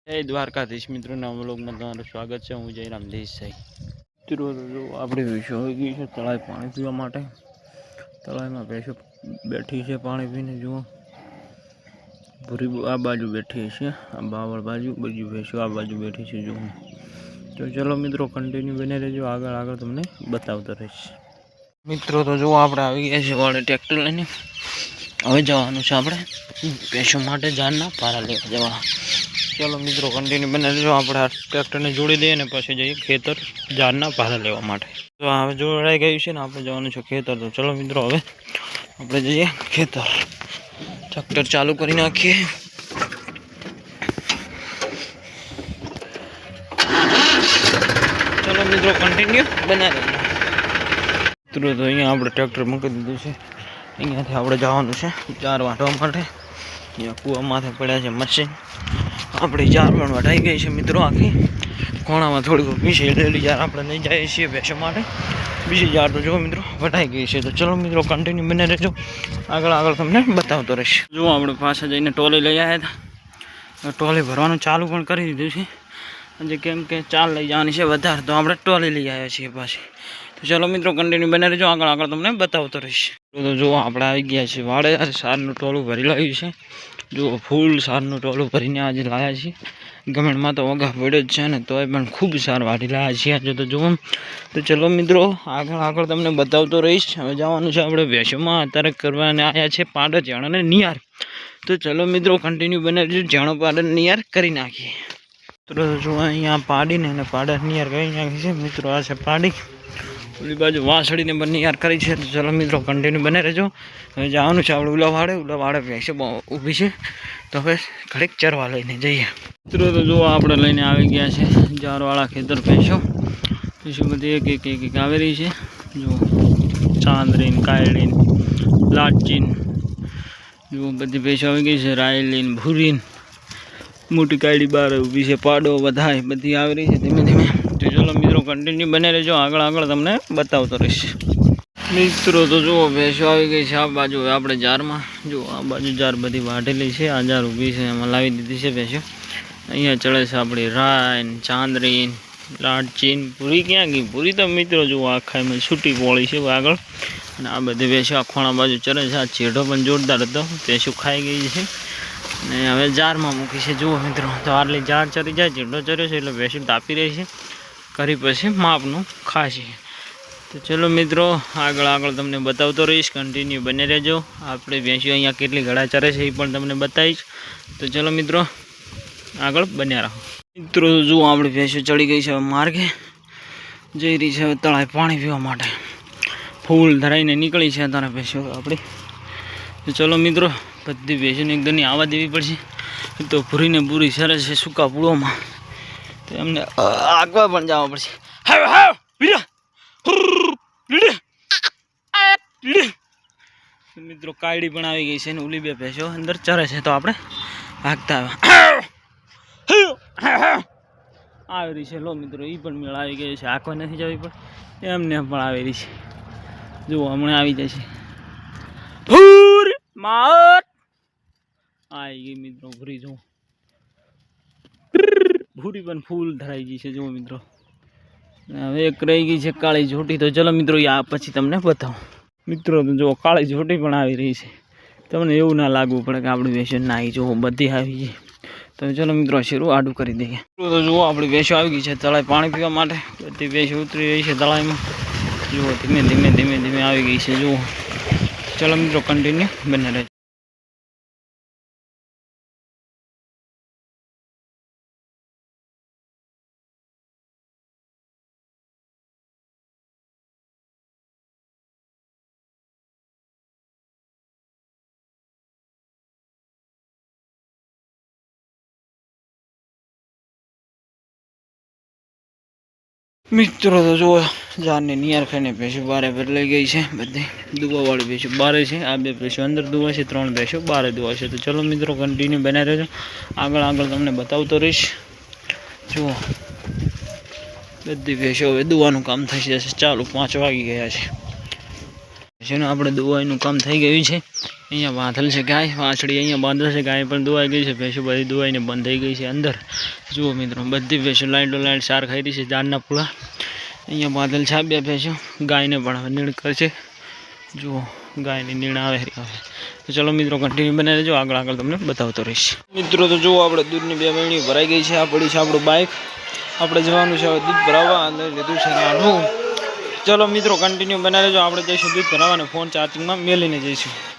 જય દ્વારકાધીશ મિત્રોના વ્લોગમાં તમારું સ્વાગત છે। હું જયરામ દેસાઈ। મિત્રો જો આપણે ભેંસો આવી ગઈ છે તળાવે પાણી પીવા માટે। તળાવમાં ભેંસો બેઠી છે પાણી પીને। જુઓ પૂરી આ બાજુ બેઠી છે, આ બાવળ બાજુ બીજી ભેંસો આ બાજુ બેઠી છે। જુઓ તો ચલો મિત્રો કન્ટિન્યુ બને રહેજો, આગળ આગળ તમને બતાવતો રહીશ। મિત્રો તો જુઓ આપણે આવી ગયા છે વાળે ટ્રેક્ટર લઈને। હવે જવાનું છે આપણે ભેંસો માટે જાનના પારા લેવા જવા। चलो मित्रों कंटिन्यू बने रहो। આપણે આ ટ્રેક્ટરને જોડી દઈએ ને પછી જઈએ ખેતર જાનના ભારા લેવા માટે। તો હવે જોડાઈ ગયું છે ને આપણે જવાનું છે ખેતર। તો ચલો મિત્રો હવે આપણે જઈએ ખેતર। ટ્રેક્ટર ચાલુ કરી નાખીએ। ચલો મિત્રો કન્ટિન્યુ બને રહો। મિત્રો તો અહીંયા આપણે ટ્રેક્ટર મૂકી દીધું છે। અહીંયાથી આપણે જવાનું છે ચાર વાટવા માટે। અહીંયા કૂવામાંથી પડ્યા છે મશીન। अपनी जार पण वटाई गई है मित्रों। आखी कोणा में थोड़ी पीछे लेली जार अपने नहीं जाए छे भैंसों माटे। बीजी जार तो जो मित्रों वटाई गई है। तो चलो मित्रों कंटिन्यू बने रहो, आगळ आगळ तमने बतावतो रहीश। जो आपणे पाछा जईने टोली लई आया था, टोली भरवानुं चालू पण करी दीधुं छे। जे केम के चाल लई जवानी छे वधारे तो आपणे टोली लई आव्या छीए पाछी। तो चलो मित्रों कंटिन्यू बने रहो, आगळ आगळ तमने बतावतो रहीश। तो जो आपणे आई गया छे वाड़े सारनुं टोलुं भरी लाव्युं छे। जो फूल सारनुं टोलुं भरीने आज लाया छे। गमण में तो वगा पड़े ज छे ने तोय पण खूब सार वाटी लाया छे आज तो जुओ। तो चलो मित्रों आगळ आगळ तमने बतावतो रहीश। हवे जवानुं छे आपणे भैंसोमां अत्यारे करवाने आया छे पाडो जाणो ने नियार। तो चलो मित्रों कंटिन्यू बने रहो, जाणो पाडो नियार करी नाखीए। तो जो अहींया पाडीने ने पाडा नियार करी नाखी छे मित्रों। आ छे पाडी, ओली बाजू वासड़ी ने बने यार करी है। तो चलो मित्रों कंटिन्यू बने रहो। हवे जवानुं छे आपणे उला वाड़े भैंसो ऊभी छे तो हवे घड़ीक चरवा लईने जईए। मित्रों तो जो आपणे लईने आवी गया छे जारवाळा खेतर भैंसो। भैंसो बधी एक एक एक एक आवी रही छे। जो चांदरीन कायड़ीन लाटचीन जो बधी भैंसो आवी गई छे। रायलीन भूरीन मोटी कायड़ी बार ऊभी छे। पाडो बधाय बधी आवी रही छे धीमे धीमे। तो चलो मित्रों कंटिन्यू बने रहो, आगळ आगळ तमने बतावतो रहीश। मित्रों तो जो भैंसो आई गई है आ बाजू आपणे जार में। जो आ बाजू जार बधी वाटेली है, आ जार ऊभी है एमां लावी दीधी है भैंसो। अहींया चढ़े है आपणी रायन चांदरीन लाटचीन। पूरी क्या गई? पूरी तो मित्रों जो आखा में छूटी पोળી है आगळ। अने आ बधी भैंसो आ खोणा बाजू चढ़े है। आ चेढ़ो पण जोरदार हतो, भैंसो खाई गई है ने हवे जार में मूकी है। जुओ मित्रों तो आटली जार चरी जाए, चेढ़ो चर्यो छे एटले भैंसो तापी रही है, करी पछी मापनुं खाशे। तो चलो मित्रों आगळ आगळ तमने बतावतो रहीश, कंटिन्यू बने रहेजो। आपणे भैंसो अहींया केटली घड़ा चरे छे ए पण तमने बतावीश। तो चलो मित्रों आगळ बन्या रहो। मित्रों जो आपणी भैंसो चढ़ी गई है मार्गे, जई रही है तळावे पाणी पीवा माटे। फूल धराईने निकળી છે अत्यारे भैंसो आपणी। तो चलो मित्रों बधी भैंसोने एक दनी आवा देवी पड़शे। तो पूरी ने पूरी सरस है सूका पूळोमां। तो एमने आगवा पण जावा पड़शे। हाव हाव वीरा मित्रों कायड़ी पण आवी गई है ने ओली बे भैंसो अंदर चरे छे। तो आपणे भागता આવી रही है। लो मित्रों ई पण मेळ आवी गई है, आखवा नहीं जवी पण एमने पण आवी रही है। जो हमणे आवी जशे भूर मात आई गई मित्रों भूरी। जो भूरी पण फूल धराई गई है। जो मित्रों हवे एक रही गई है काળી झोटी। तो चलो मित्रों या पछी तमने बताऊं। मित्रों तो जो काળી झोटी पण आवी रही है, तमने एवुं ना लागवुं पड़े के आपणी भैंसो नाई। जो बधी आवी गई। तो चलो मित्रों शेरू आडू करी दઈએ। तो जो आपणी भैंसो आवी गई है तळावे पाणी पीवा माटे। बधी भैंसो उतरी रही है तळावेमां। जो धीमे धीमे धीमे धीमे आवी गई है। जो चलो मित्रों कंटिन्यू बने रहो। मित्रों तो जो जाने नियर खाने भैंसो बारे भर लई गई है। बधी दुवावाળી भैंसो बारे है। आ बे भैंसो अंदर दुवा है, 3 भैंसो बारे दुवा है। तो चलो मित्रों कंटिन्यू बने रहेजो, आगळ आगळ तमने बतावतो रहीश। जो बधी भैंसो हवे दुवानुं काम थई जशे चालू। 5 वागी गया है। भैंसोने आपणे दुवानुं काम थई गयुं छे। અહીંયા બાંધેલ છે ગાય, વાછડી અહીંયા બાંધેલ છે, ગાય પણ દોવાઈ ગઈ છે, ભેંસો બધી દોવાઈને બંધ થઈ ગઈ છે અંદર. જુઓ મિત્રો બધી ભેંસો લાઈટ સાર ખાઈ રહી છે, ઝાડના પૂળા અહીંયા બાંધેલ છે. 2 ભેંસો ગાયને પણ નીણ કરશે. જુઓ ગાયની નીણ આવે. તો ચલો મિત્રો કન્ટિન્યુ બનાવી દેજો, આગળ તમને બતાવતો રહીશ. મિત્રો તો જુઓ આપણે દૂધની 2 મહિની ભરાઈ ગઈ છે. આ પડી છે આપણું બાઇક, આપણે જવાનું છે હવે દૂધ ભરાવવા, અંદર લીધું છે નાનું. ચલો મિત્રો કન્ટિન્યુ બનાવી દેજો, આપણે જઈશું દૂધ ભરાવવા અને ફોન ચાર્જિંગમાં મેલીને જઈશું.